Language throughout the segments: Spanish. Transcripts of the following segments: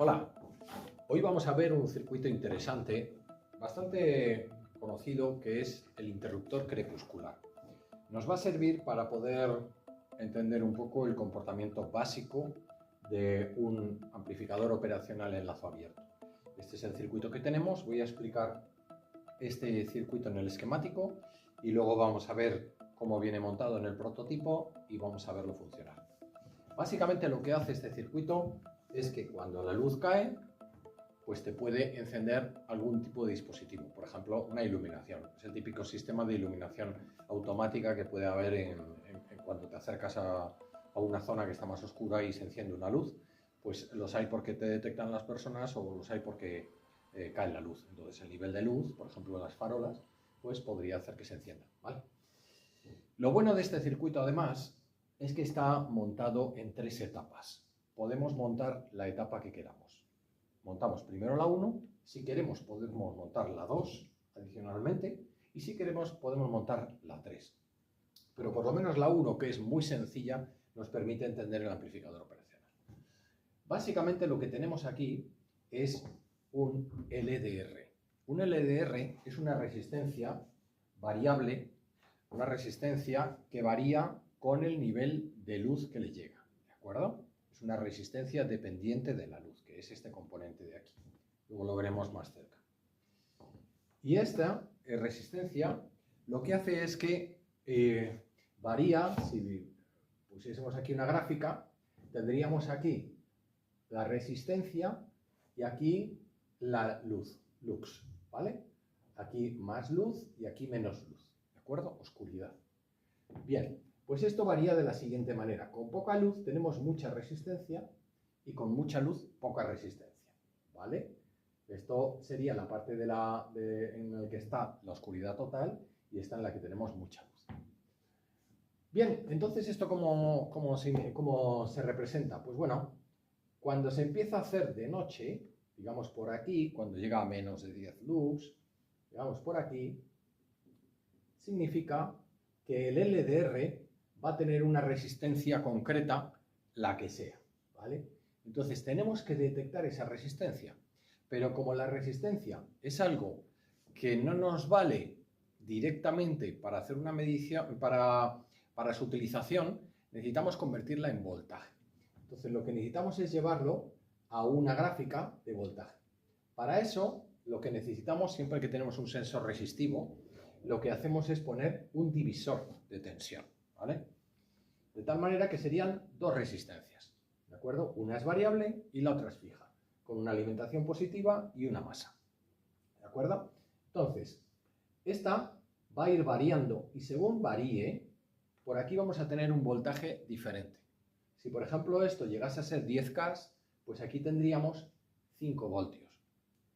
Hola, hoy vamos a ver un circuito interesante, bastante conocido, que es el interruptor crepuscular. Nos va a servir para poder entender un poco el comportamiento básico de un amplificador operacional en lazo abierto. Este es el circuito que tenemos. Voy a explicar este circuito en el esquemático y luego vamos a ver cómo viene montado en el prototipo y vamos a verlo funcionar. Básicamente lo que hace este circuito es que cuando la luz cae, pues te puede encender algún tipo de dispositivo, por ejemplo, una iluminación. Es el típico sistema de iluminación automática que puede haber en cuando te acercas a una zona que está más oscura y se enciende una luz, pues los hay porque te detectan las personas o los hay porque cae la luz. Entonces el nivel de luz, por ejemplo las farolas, pues podría hacer que se encienda, ¿vale? Lo bueno de este circuito además es que está montado en 3 etapas. Podemos montar la etapa que queramos. Montamos primero la 1, si queremos podemos montar la 2 adicionalmente y si queremos podemos montar la 3. Pero por lo menos la 1, que es muy sencilla, nos permite entender el amplificador operacional. Básicamente lo que tenemos aquí es un LDR. Un LDR es una resistencia variable, una resistencia que varía con el nivel de luz que le llega, ¿de acuerdo? Es una resistencia dependiente de la luz, que es este componente de aquí. Luego lo veremos más cerca. Y esta resistencia lo que hace es que varía. Si pusiésemos aquí una gráfica, tendríamos aquí la resistencia y aquí la luz, lux, ¿vale? Aquí más luz y aquí menos luz, ¿de acuerdo? Oscuridad. Bien, pues esto varía de la siguiente manera. Con poca luz tenemos mucha resistencia y con mucha luz poca resistencia, ¿vale? Esto sería la parte en la que está la oscuridad total y esta en la que tenemos mucha luz. Bien, entonces ¿esto cómo se representa? Pues bueno, cuando se empieza a hacer de noche, digamos por aquí, cuando llega a menos de 10 lux, digamos por aquí, significa que el LDR va a tener una resistencia concreta, la que sea, ¿vale? Entonces tenemos que detectar esa resistencia, pero como la resistencia es algo que no nos vale directamente para hacer una medición, para su utilización, necesitamos convertirla en voltaje. Entonces lo que necesitamos es llevarlo a una gráfica de voltaje. Para eso, lo que necesitamos, siempre que tenemos un sensor resistivo, lo que hacemos es poner un divisor de tensión, ¿vale? De tal manera que serían 2 resistencias, ¿de acuerdo? Una es variable y la otra es fija, con una alimentación positiva y una masa, ¿de acuerdo? Entonces, esta va a ir variando y según varíe, por aquí vamos a tener un voltaje diferente. Si por ejemplo esto llegase a ser 10K, pues aquí tendríamos 5 voltios.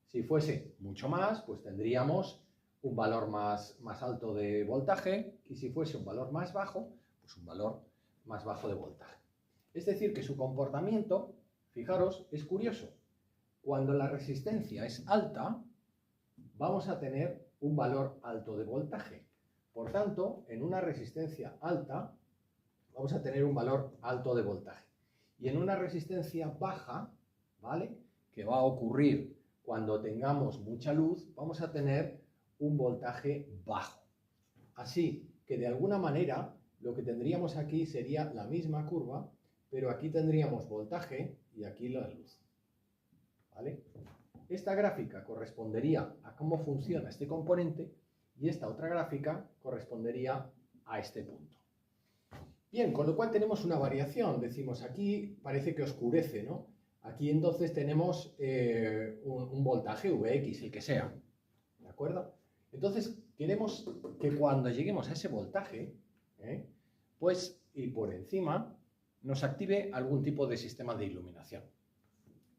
Si fuese mucho más, pues tendríamos un valor más alto de voltaje, y si fuese un valor más bajo, pues un valor más bajo de voltaje. Es decir, que su comportamiento, fijaros, es curioso. Cuando la resistencia es alta, vamos a tener un valor alto de voltaje. Por tanto, en una resistencia alta, vamos a tener un valor alto de voltaje. Y en una resistencia baja, ¿vale?, que va a ocurrir cuando tengamos mucha luz, vamos a tener un voltaje bajo. Así que de alguna manera lo que tendríamos aquí sería la misma curva, pero aquí tendríamos voltaje y aquí la luz, ¿vale? Esta gráfica correspondería a cómo funciona este componente y esta otra gráfica correspondería a este punto. Bien, con lo cual tenemos una variación. Decimos aquí parece que oscurece, ¿no? Aquí entonces tenemos un voltaje Vx, el que sea, ¿de acuerdo? Entonces queremos que cuando lleguemos a ese voltaje, pues y por encima nos active algún tipo de sistema de iluminación.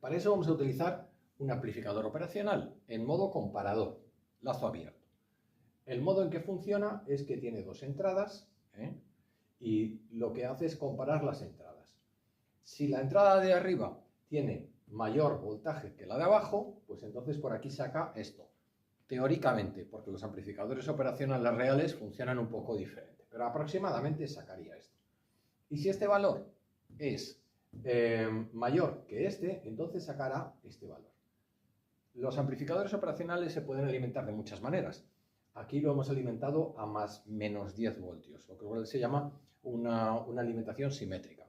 Para eso vamos a utilizar un amplificador operacional en modo comparador, lazo abierto. El modo en que funciona es que tiene 2 entradas, y lo que hace es comparar las entradas. Si la entrada de arriba tiene mayor voltaje que la de abajo, pues entonces por aquí saca esto. Teóricamente, porque los amplificadores operacionales reales funcionan un poco diferente, pero aproximadamente sacaría esto. Y si este valor es mayor que este, entonces sacará este valor. Los amplificadores operacionales se pueden alimentar de muchas maneras. Aquí lo hemos alimentado a menos 10 voltios, lo que se llama una alimentación simétrica.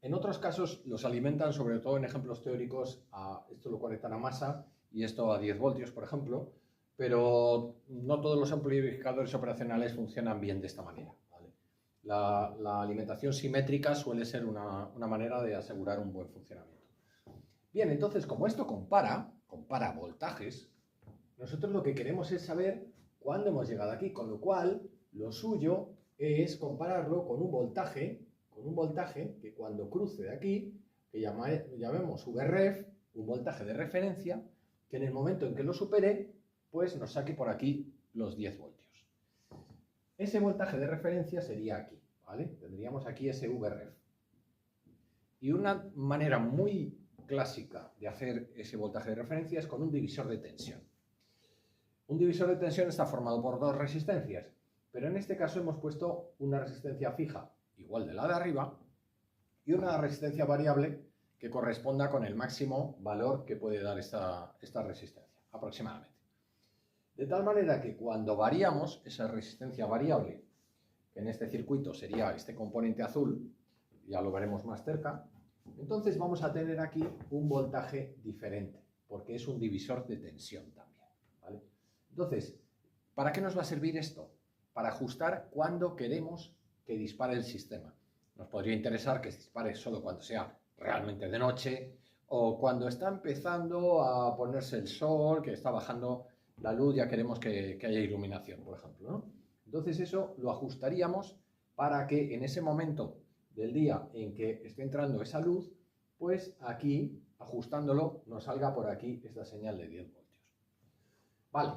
En otros casos los alimentan, sobre todo en ejemplos teóricos, esto lo conectan a masa y esto a 10 voltios, por ejemplo, pero no todos los amplificadores operacionales funcionan bien de esta manera, ¿vale? La alimentación simétrica suele ser una manera de asegurar un buen funcionamiento. Bien, entonces, como esto compara voltajes, nosotros lo que queremos es saber cuándo hemos llegado aquí, con lo cual lo suyo es compararlo con un voltaje que cuando cruce de aquí, que llamemos VREF, un voltaje de referencia, que en el momento en que lo supere, pues nos saque por aquí los 10 voltios. Ese voltaje de referencia sería aquí, ¿vale? Tendríamos aquí ese VREF. Y una manera muy clásica de hacer ese voltaje de referencia es con un divisor de tensión. Un divisor de tensión está formado por dos resistencias, pero en este caso hemos puesto una resistencia fija, igual de la de arriba, y una resistencia variable que corresponda con el máximo valor que puede dar esta resistencia, aproximadamente. De tal manera que cuando variamos esa resistencia variable, que en este circuito sería este componente azul, ya lo veremos más cerca, entonces vamos a tener aquí un voltaje diferente, porque es un divisor de tensión también, ¿vale? Entonces, ¿para qué nos va a servir esto? Para ajustar cuándo queremos que dispare el sistema. Nos podría interesar que dispare solo cuando sea realmente de noche o cuando está empezando a ponerse el sol, que está bajando la luz, ya queremos que haya iluminación, por ejemplo, ¿no? Entonces eso lo ajustaríamos para que en ese momento del día en que esté entrando esa luz, pues aquí, ajustándolo, nos salga por aquí esta señal de 10 voltios. Vale,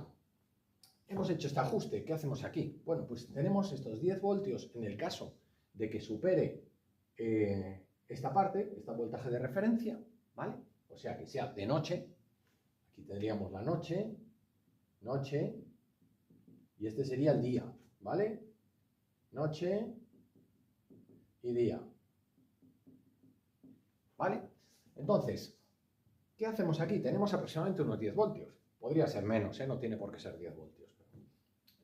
hemos hecho este ajuste. ¿Qué hacemos aquí? Bueno, pues tenemos estos 10 voltios en el caso de que supere esta parte, este voltaje de referencia, ¿vale? O sea, que sea de noche. Aquí tendríamos la noche, y este sería el día, ¿vale? Noche y día. ¿Vale? Entonces, ¿qué hacemos aquí? Tenemos aproximadamente unos 10 voltios. Podría ser menos, no tiene por qué ser 10 voltios.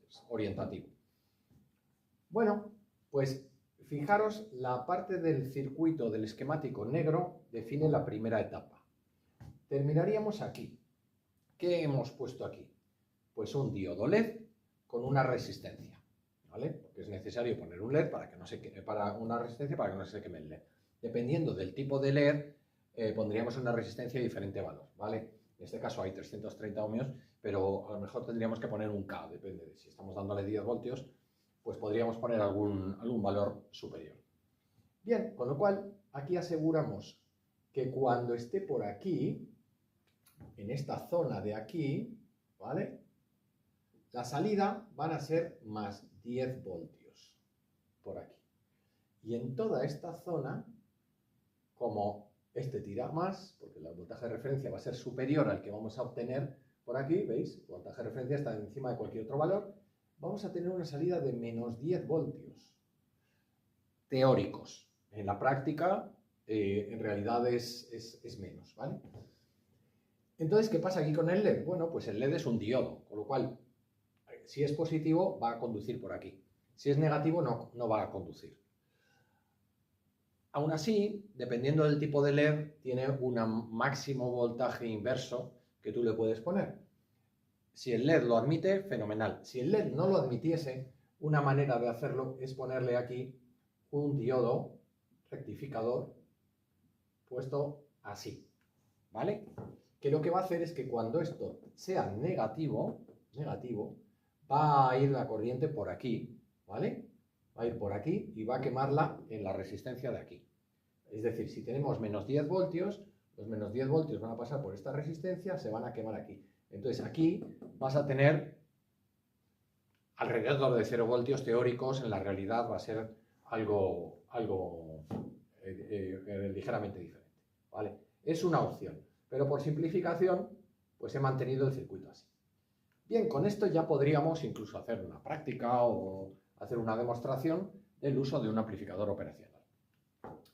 Es orientativo. Bueno, pues fijaros, la parte del circuito del esquemático negro define la primera etapa. Terminaríamos aquí. ¿Qué hemos puesto aquí? Pues un diodo LED con una resistencia, ¿vale? Porque es necesario poner un LED para que no se queme, para una resistencia para que no se queme el LED. Dependiendo del tipo de LED, pondríamos una resistencia de diferente valor, ¿vale? En este caso hay 330 ohmios, pero a lo mejor tendríamos que poner un K, depende de si estamos dándole 10 voltios, pues podríamos poner algún valor superior. Bien, con lo cual aquí aseguramos que cuando esté por aquí, en esta zona de aquí, ¿vale? La salida van a ser más 10 voltios por aquí. Y en toda esta zona, como este tira más, porque el voltaje de referencia va a ser superior al que vamos a obtener por aquí, ¿veis? El voltaje de referencia está encima de cualquier otro valor, vamos a tener una salida de menos 10 voltios teóricos. En la práctica, en realidad es menos, ¿vale? Entonces, ¿qué pasa aquí con el LED? Bueno, pues el LED es un diodo, con lo cual, si es positivo, va a conducir por aquí. Si es negativo, no va a conducir. Aún así, dependiendo del tipo de LED, tiene un máximo voltaje inverso que tú le puedes poner. Si el LED lo admite, fenomenal. Si el LED no lo admitiese, una manera de hacerlo es ponerle aquí un diodo rectificador puesto así, ¿vale? Que lo que va a hacer es que cuando esto sea negativo, va a ir la corriente por aquí, ¿vale? Va a ir por aquí y va a quemarla en la resistencia de aquí. Es decir, si tenemos menos 10 voltios, los menos 10 voltios van a pasar por esta resistencia, se van a quemar aquí. Entonces aquí vas a tener alrededor de 0 voltios teóricos, en la realidad va a ser algo ligeramente diferente, ¿vale? Es una opción, pero por simplificación, pues he mantenido el circuito así. Bien, con esto ya podríamos incluso hacer una práctica o hacer una demostración del uso de un amplificador operacional.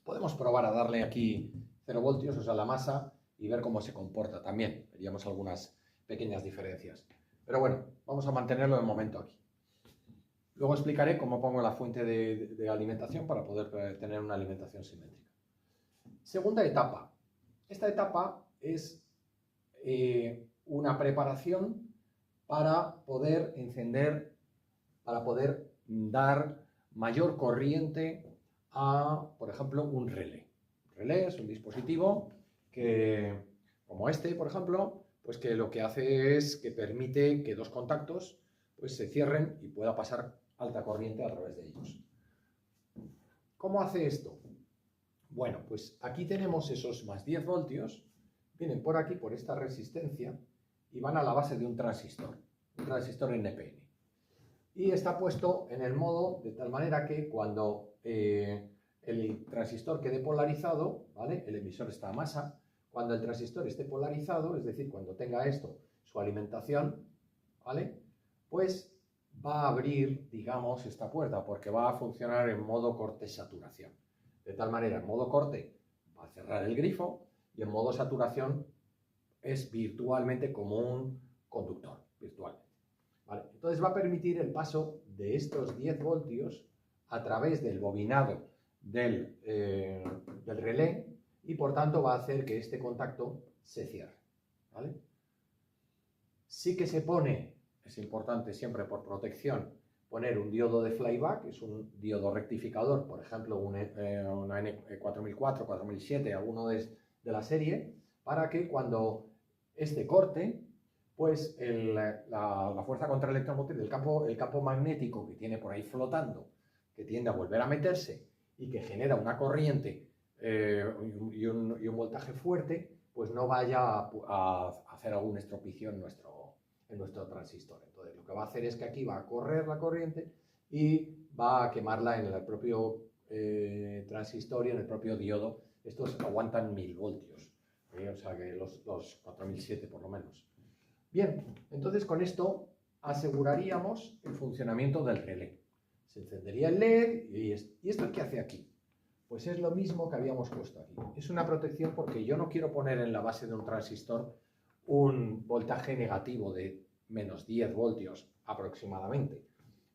Podemos probar a darle aquí 0 voltios, o sea, la masa, y ver cómo se comporta también. Veríamos algunas pequeñas diferencias. Pero bueno, vamos a mantenerlo de momento aquí. Luego explicaré cómo pongo la fuente de alimentación para poder tener una alimentación simétrica. Segunda etapa. Esta etapa es una preparación para poder encender, para poder dar mayor corriente a, por ejemplo, un relé. Un relé es un dispositivo que, como este, por ejemplo, pues que lo que hace es que permite que dos contactos pues se cierren y pueda pasar alta corriente a través de ellos. ¿Cómo hace esto? Bueno, pues aquí tenemos esos más 10 voltios, vienen por aquí, por esta resistencia, y van a la base de un transistor NPN. Y está puesto en el modo de tal manera que cuando el transistor quede polarizado, ¿vale? El emisor está a masa, cuando el transistor esté polarizado, es decir, cuando tenga esto su alimentación, ¿vale? Pues va a abrir, digamos, esta puerta, porque va a funcionar en modo corte-saturación. De tal manera, en modo corte va a cerrar el grifo y en modo saturación es virtualmente como un conductor, virtualmente. ¿Vale? Entonces va a permitir el paso de estos 10 voltios a través del bobinado del relé y por tanto va a hacer que este contacto se cierre. ¿Vale? Sí que se pone, es importante siempre por protección, poner un diodo de flyback, es un diodo rectificador, por ejemplo una N4004, 4007, alguno de la serie, para que cuando este corte, pues la fuerza contraelectromotriz del el campo magnético que tiene por ahí flotando, que tiende a volver a meterse y que genera una corriente y un voltaje fuerte, pues no vaya a hacer algún estropicio en nuestro transistor. Entonces lo que va a hacer es que aquí va a correr la corriente y va a quemarla en el propio transistor y en el propio diodo. Estos aguantan 1000 voltios, o sea que los 4007 por lo menos. Bien, entonces con esto aseguraríamos el funcionamiento del relé. Se encendería el LED y ¿esto qué hace aquí? Pues es lo mismo que habíamos puesto aquí. Es una protección porque yo no quiero poner en la base de un transistor un voltaje negativo de menos 10 voltios aproximadamente.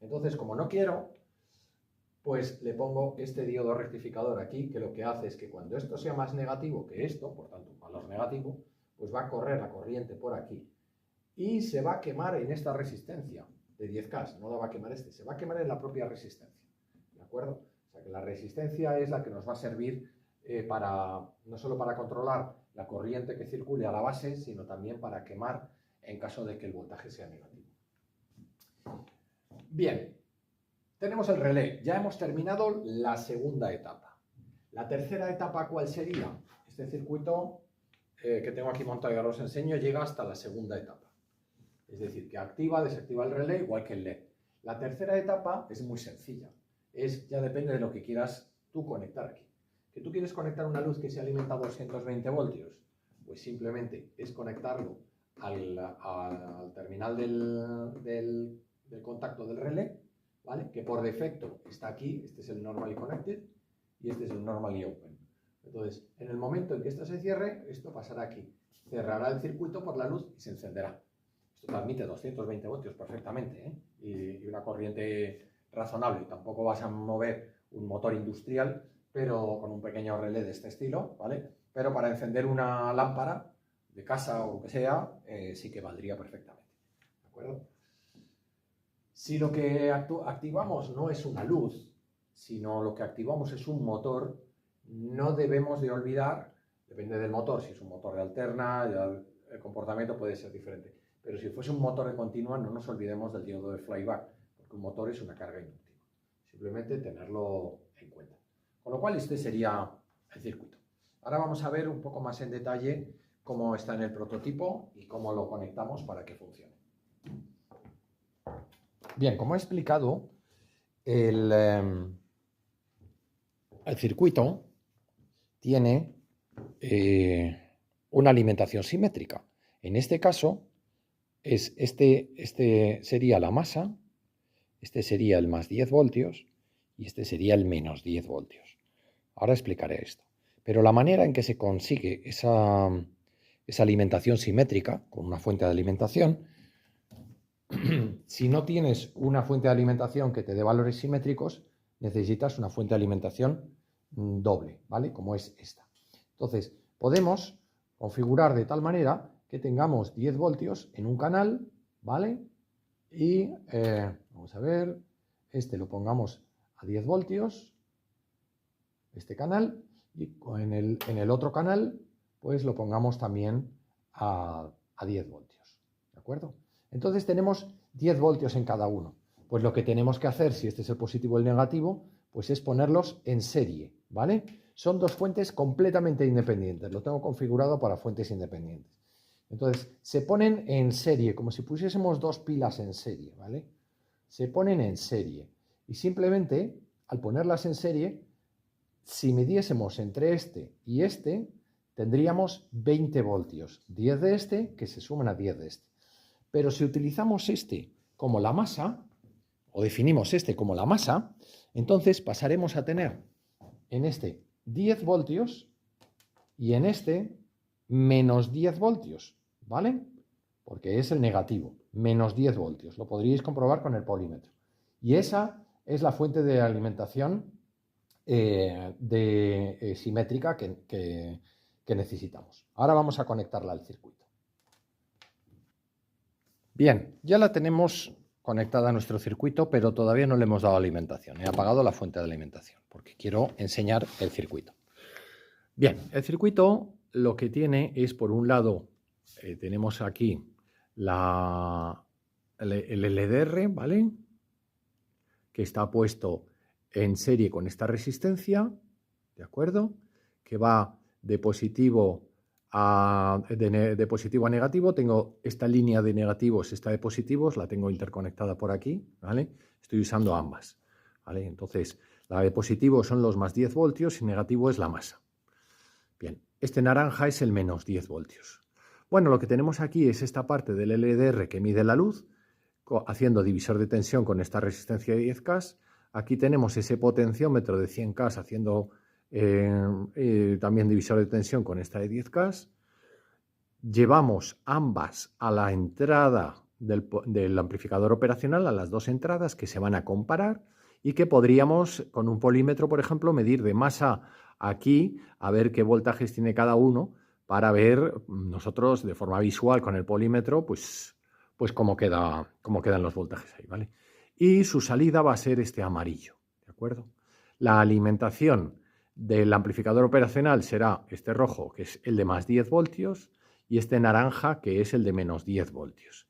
Entonces, como no quiero, pues le pongo este diodo rectificador aquí, que lo que hace es que cuando esto sea más negativo que esto, por tanto un valor negativo, pues va a correr la corriente por aquí y se va a quemar en esta resistencia de 10K, no la va a quemar se va a quemar en la propia resistencia, ¿de acuerdo? O sea que la resistencia es la que nos va a servir no solo para controlar la corriente que circule a la base, sino también para quemar en caso de que el voltaje sea negativo. Bien, tenemos el relé, ya hemos terminado la segunda etapa. La tercera etapa, ¿cuál sería? Este circuito que tengo aquí montado y ahora os enseño, llega hasta la segunda etapa. Es decir, que activa, desactiva el relé igual que el LED. La tercera etapa es muy sencilla. Ya depende de lo que quieras tú conectar aquí. ¿Que tú quieres conectar una luz que se alimenta a 220 voltios? Pues simplemente es conectarlo al terminal del contacto del relé, ¿vale? Que por defecto está aquí. Este es el Normally Connected y este es el Normally Open. Entonces, en el momento en que esto se cierre, esto pasará aquí. Cerrará el circuito por la luz y se encenderá. Esto transmite 220 voltios perfectamente, ¿eh? y una corriente razonable. Tampoco vas a mover un motor industrial, pero con un pequeño relé de este estilo, ¿vale? Pero para encender una lámpara de casa o lo que sea, sí que valdría perfectamente. ¿De acuerdo? Si lo que activamos no es una luz, sino lo que activamos es un motor, no debemos de olvidar, depende del motor, si es un motor de alterna, ya el comportamiento puede ser diferente. Pero si fuese un motor de continua, no nos olvidemos del diodo de flyback, porque un motor es una carga inútil. Simplemente tenerlo en cuenta. Con lo cual, este sería el circuito. Ahora vamos a ver un poco más en detalle cómo está en el prototipo y cómo lo conectamos para que funcione. Bien, como he explicado, el circuito tiene una alimentación simétrica. En este caso, este sería la masa, este sería el más 10 voltios y este sería el menos 10 voltios. Ahora explicaré esto. Pero la manera en que se consigue esa alimentación simétrica con una fuente de alimentación, si no tienes una fuente de alimentación que te dé valores simétricos, necesitas una fuente de alimentación doble, ¿vale? Como es esta. Entonces, podemos configurar de tal manera que tengamos 10 voltios en un canal, ¿vale? Y vamos a ver, este lo pongamos a 10 voltios, este canal, y en el otro canal, pues lo pongamos también a 10 voltios, ¿de acuerdo? Entonces tenemos 10 voltios en cada uno. Pues lo que tenemos que hacer, si este es el positivo y el negativo, pues es ponerlos en serie, ¿vale? Son dos fuentes completamente independientes, lo tengo configurado para fuentes independientes. Entonces, se ponen en serie, como si pusiésemos dos pilas en serie, ¿vale? Se ponen en serie. Y simplemente, al ponerlas en serie, si midiésemos entre este y este, tendríamos 20 voltios. 10 de este que se suman a 10 de este. Pero si utilizamos este como la masa, o definimos este como la masa, entonces pasaremos a tener en este 10 voltios y en este menos 10 voltios, ¿vale? Porque es el negativo, menos 10 voltios. Lo podríais comprobar con el polímetro. Y esa es la fuente de alimentación simétrica que necesitamos. Ahora vamos a conectarla al circuito. Bien, ya la tenemos conectada a nuestro circuito, pero todavía no le hemos dado alimentación. He apagado la fuente de alimentación porque quiero enseñar el circuito. Bien, el circuito lo que tiene es, por un lado, tenemos aquí el LDR, ¿vale? Que está puesto en serie con esta resistencia, ¿de acuerdo? Que va de positivo a negativo. Tengo esta línea de negativos, esta de positivos, la tengo interconectada por aquí, ¿vale? Estoy usando ambas, ¿vale? Entonces, la de positivo son los más 10 voltios y negativo es la masa. Bien, este naranja es el menos 10 voltios. Bueno, lo que tenemos aquí es esta parte del LDR que mide la luz, haciendo divisor de tensión con esta resistencia de 10K. Aquí tenemos ese potenciómetro de 100K haciendo también divisor de tensión con esta de 10K. Llevamos ambas a la entrada del amplificador operacional, a las dos entradas que se van a comparar y que podríamos, con un polímetro, por ejemplo, medir de masa aquí, a ver qué voltajes tiene cada uno, para ver nosotros de forma visual con el polímetro, pues cómo quedan los voltajes ahí, ¿vale? Y su salida va a ser este amarillo, ¿de acuerdo? La alimentación del amplificador operacional será este rojo, que es el de más 10 voltios, y este naranja, que es el de menos 10 voltios.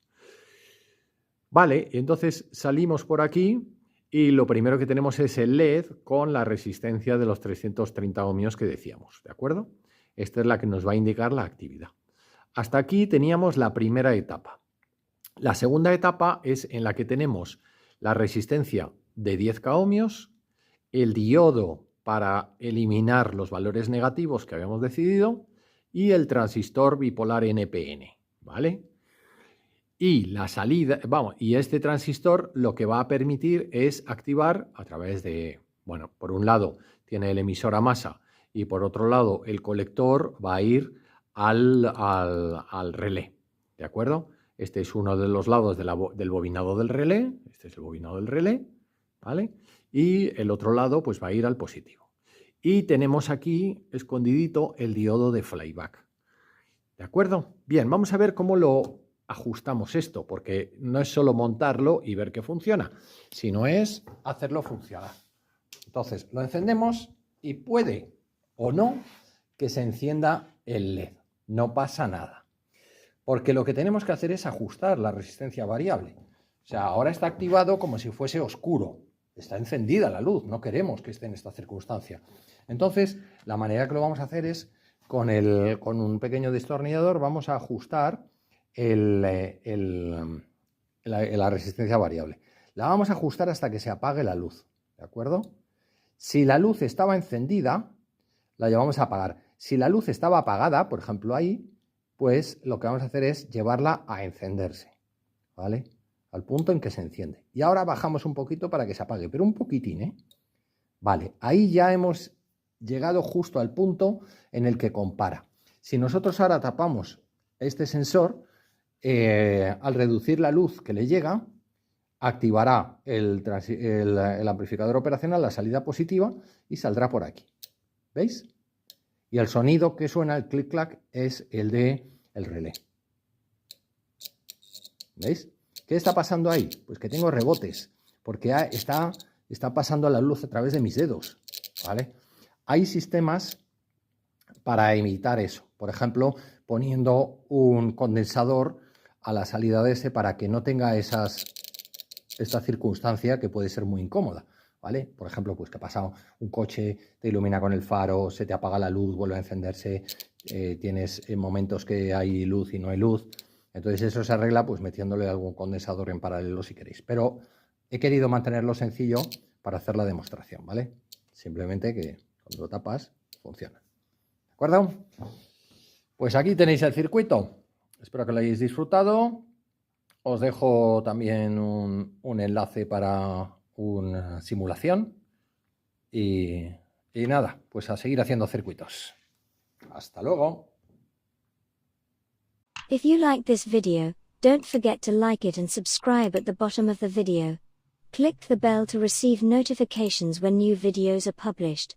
Vale, entonces salimos por aquí y lo primero que tenemos es el LED con la resistencia de los 330 ohmios que decíamos, ¿de acuerdo? Esta es la que nos va a indicar la actividad. Hasta aquí teníamos la primera etapa. La segunda etapa es en la que tenemos la resistencia de 10K ohmios, el diodo para eliminar los valores negativos que habíamos decidido y el transistor bipolar NPN, ¿vale? Y la salida, y este transistor lo que va a permitir es activar a través de, bueno, por un lado tiene el emisor a masa y por otro lado el colector va a ir al relé, ¿de acuerdo? Este es uno de los lados del bobinado del relé, este es el bobinado del relé, ¿vale? Y el otro lado pues va a ir al positivo. Y tenemos aquí escondidito el diodo de flyback, ¿de acuerdo? Bien, vamos a ver cómo lo ajustamos esto, porque no es solo montarlo y ver que funciona, sino es hacerlo funcionar. Entonces, lo encendemos y puede o no que se encienda el LED. No pasa nada. Porque lo que tenemos que hacer es ajustar la resistencia variable. O sea, ahora está activado como si fuese oscuro. Está encendida la luz, no queremos que esté en esta circunstancia. Entonces, la manera que lo vamos a hacer es con un pequeño destornillador vamos a ajustar la resistencia variable. La vamos a ajustar hasta que se apague la luz, ¿de acuerdo? Si la luz estaba encendida, la llevamos a apagar. Si la luz estaba apagada, por ejemplo ahí, pues lo que vamos a hacer es llevarla a encenderse, ¿vale? Al punto en que se enciende. Y ahora bajamos un poquito para que se apague, pero un poquitín, ¿eh? Vale, ahí ya hemos llegado justo al punto en el que compara. Si nosotros ahora tapamos este sensor, al reducir la luz que le llega, activará el amplificador operacional, la salida positiva, y saldrá por aquí. ¿Veis? Y el sonido que suena, el clic-clac, es el del relé. ¿Veis? ¿Qué está pasando ahí? Pues que tengo rebotes, porque está pasando la luz a través de mis dedos, ¿vale? Hay sistemas para imitar eso. Por ejemplo, poniendo un condensador a la salida de ese para que no tenga esta circunstancia que puede ser muy incómoda, ¿vale? Por ejemplo, pues que pasa un coche, te ilumina con el faro, se te apaga la luz, vuelve a encenderse, tienes momentos que hay luz y no hay luz. Entonces eso se arregla pues metiéndole algún condensador en paralelo si queréis. Pero he querido mantenerlo sencillo para hacer la demostración, ¿vale? Simplemente que cuando lo tapas, funciona. ¿De acuerdo? Pues aquí tenéis el circuito. Espero que lo hayáis disfrutado. Os dejo también un enlace para una simulación. Y nada, pues a seguir haciendo circuitos. Hasta luego. If you like this video, don't forget to like it and subscribe at the bottom of the video. Click the bell to receive notifications when new videos are published.